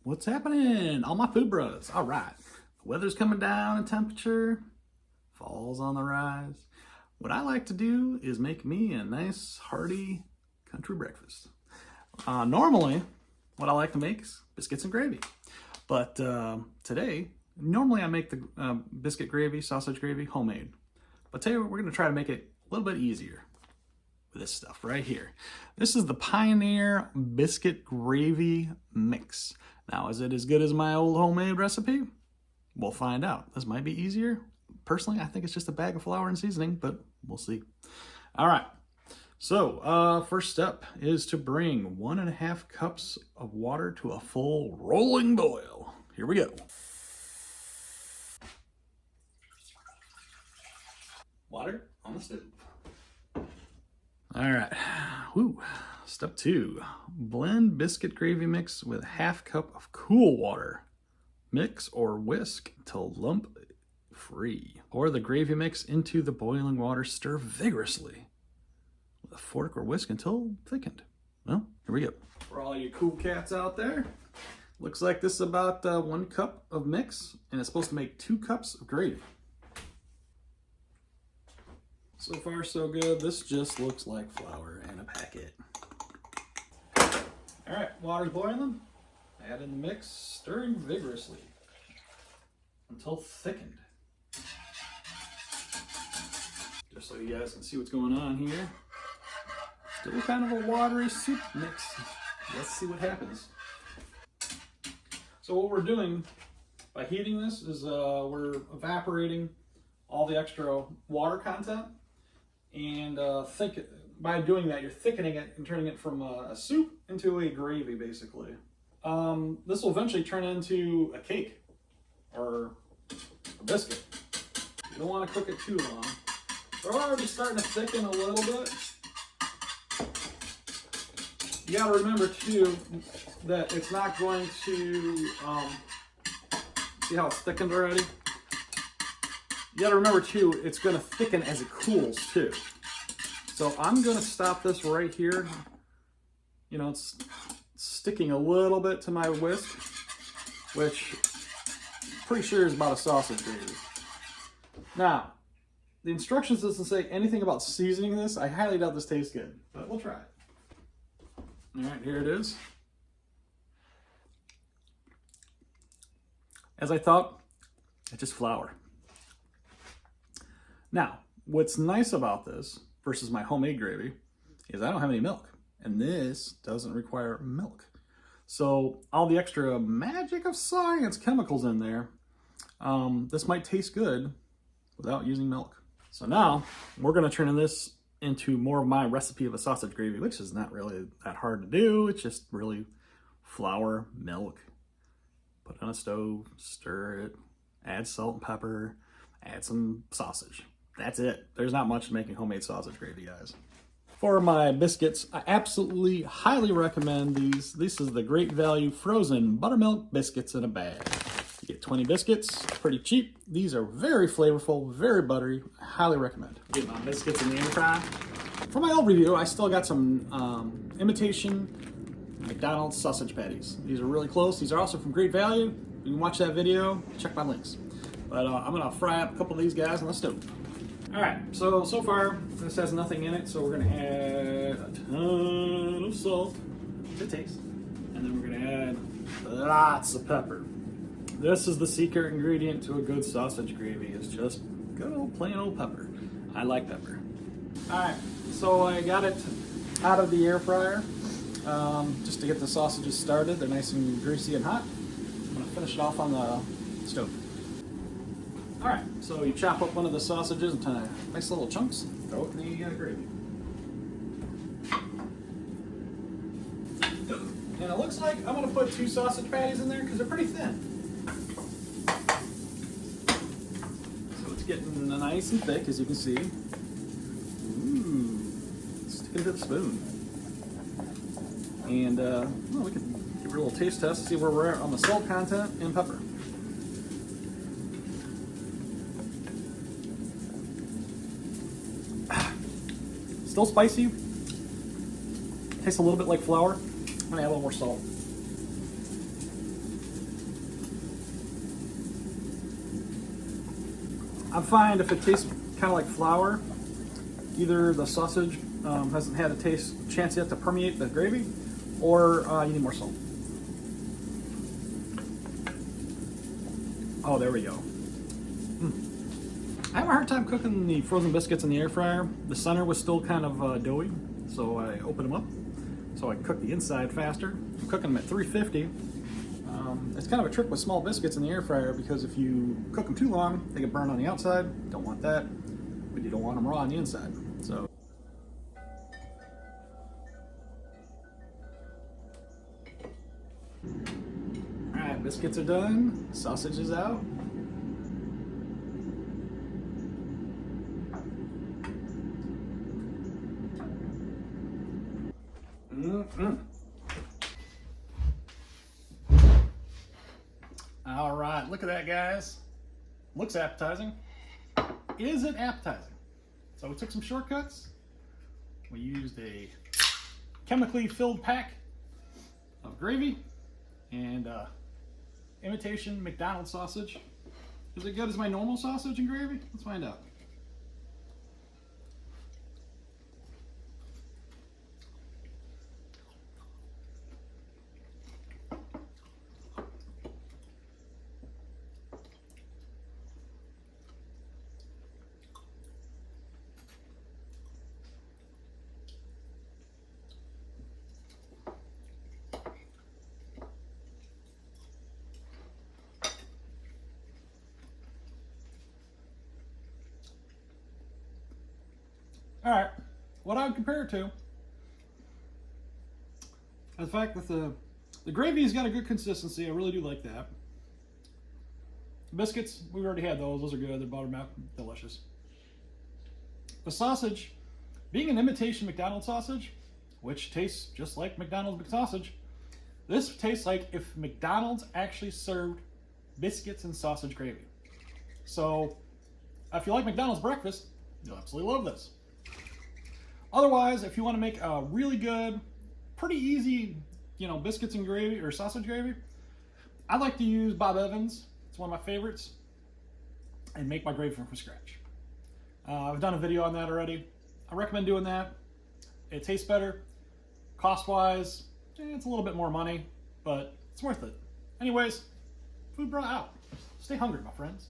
What's happening? All my food bros. All right. The weather's coming down in temperature. Fall's on the rise. What I like to do is make me a nice, hearty country breakfast. Normally, what I like to make is biscuits and gravy. But today, normally I make the biscuit gravy, sausage gravy, homemade. But today we're going to try to make it a little bit easier with this stuff right here. This is the Pioneer Biscuit Gravy Mix. Now, is it as good as my old homemade recipe? We'll find out. This might be easier. Personally, I think it's just a bag of flour and seasoning, but we'll see. All right. So, first step is to bring 1.5 cups of water to a full rolling boil. Here we go. Water on the stove. All right. Woo. Step 2. Blend biscuit gravy mix with 1/2 cup of cool water. Mix or whisk till lump free. Pour the gravy mix into the boiling water. Stir vigorously with a fork or whisk until thickened. Well, here we go. For all you cool cats out there, looks like this is about 1 cup of mix, and it's supposed to make 2 cups of gravy. So far, so good. This just looks like flour in a packet. All right, water's boiling. Add in the mix, stirring vigorously until thickened. Just so you guys can see what's going on here. Still kind of a watery soup mix. Let's see what happens. So what we're doing by heating this is we're evaporating all the extra water content. And by doing that, you're thickening it and turning it from a soup into a gravy, basically. This will eventually turn into a cake or a biscuit. You don't want to cook it too long. They're already starting to thicken a little bit. You got to remember too that it's not going to see how it's thickened already. You got to remember too, it's going to thicken as it cools too. So I'm going to stop this right here. You know, it's sticking a little bit to my whisk, which I'm pretty sure is about a sausage gravy. Now, the instructions doesn't say anything about seasoning this. I highly doubt this tastes good, but we'll try it. All right, here it is. As I thought, it's just flour. Now, what's nice about this versus my homemade gravy is I don't have any milk, and this doesn't require milk. So all the extra magic of science chemicals in there, this might taste good without using milk. So now we're going to turn this into more of my recipe of a sausage gravy, which is not really that hard to do. It's just really flour, milk, put it on a stove, stir it, add salt and pepper, add some sausage. That's it. There's not much to making homemade sausage gravy, guys. For my biscuits, I absolutely highly recommend these. This is the Great Value frozen buttermilk biscuits in a bag. You get 20 biscuits, pretty cheap. These are very flavorful, very buttery. I highly recommend. Get my biscuits in the air fry. For my old review, I still got some imitation McDonald's sausage patties. These are really close. These are also from Great Value. You can watch that video, check my links. But I'm gonna fry up a couple of these guys on the stove. All right, so far this has nothing in it, so we're gonna add a ton of salt to taste, and then we're gonna add lots of pepper. This is the secret ingredient to a good sausage gravy, is just good old plain old pepper. I like pepper. All right, so I got it out of the air fryer just to get the sausages started. They're nice and greasy and hot. I'm gonna finish it off on the stove. All right, so you chop up one of the sausages into nice little chunks, throw it in the gravy. And it looks like I'm gonna put 2 sausage patties in there because they're pretty thin. So it's getting nice and thick, as you can see. Ooh, stick it to the spoon. And well, we can give it a little taste test to see where we're at on the salt content and pepper. Still spicy. Tastes a little bit like flour. I'm gonna add a little more salt. I find if it tastes kind of like flour, either the sausage hasn't had a chance yet to permeate the gravy, or you need more salt. Oh, there we go. I have a hard time cooking the frozen biscuits in the air fryer. The center was still kind of doughy, so I opened them up so I can cook the inside faster. I'm cooking them at 350. It's kind of a trick with small biscuits in the air fryer because if you cook them too long, they get burned on the outside. Don't want that, but you don't want them raw on the inside. So. All right, biscuits are done. Sausage is out. All right, look at that, guys. Looks appetizing. Is it appetizing? So we took some shortcuts. We used a chemically filled pack of gravy and imitation McDonald's sausage. Is it good as my normal sausage and gravy? Let's find out. All right, what I would compare it to, the fact that the gravy's got a good consistency. I really do like that. Biscuits, we've already had those. Those are good. They're buttermilk, delicious. The sausage, being an imitation McDonald's sausage, which tastes just like McDonald's sausage, this tastes like if McDonald's actually served biscuits and sausage gravy. So, if you like McDonald's breakfast, you'll absolutely love this. Otherwise, if you want to make a really good, pretty easy, biscuits and gravy or sausage gravy, I like to use Bob Evans. It's one of my favorites, and make my gravy from scratch. I've done a video on that already. I recommend doing that. It tastes better. Cost-wise, it's a little bit more money, but it's worth it. Anyways, food brought out. Stay hungry, my friends.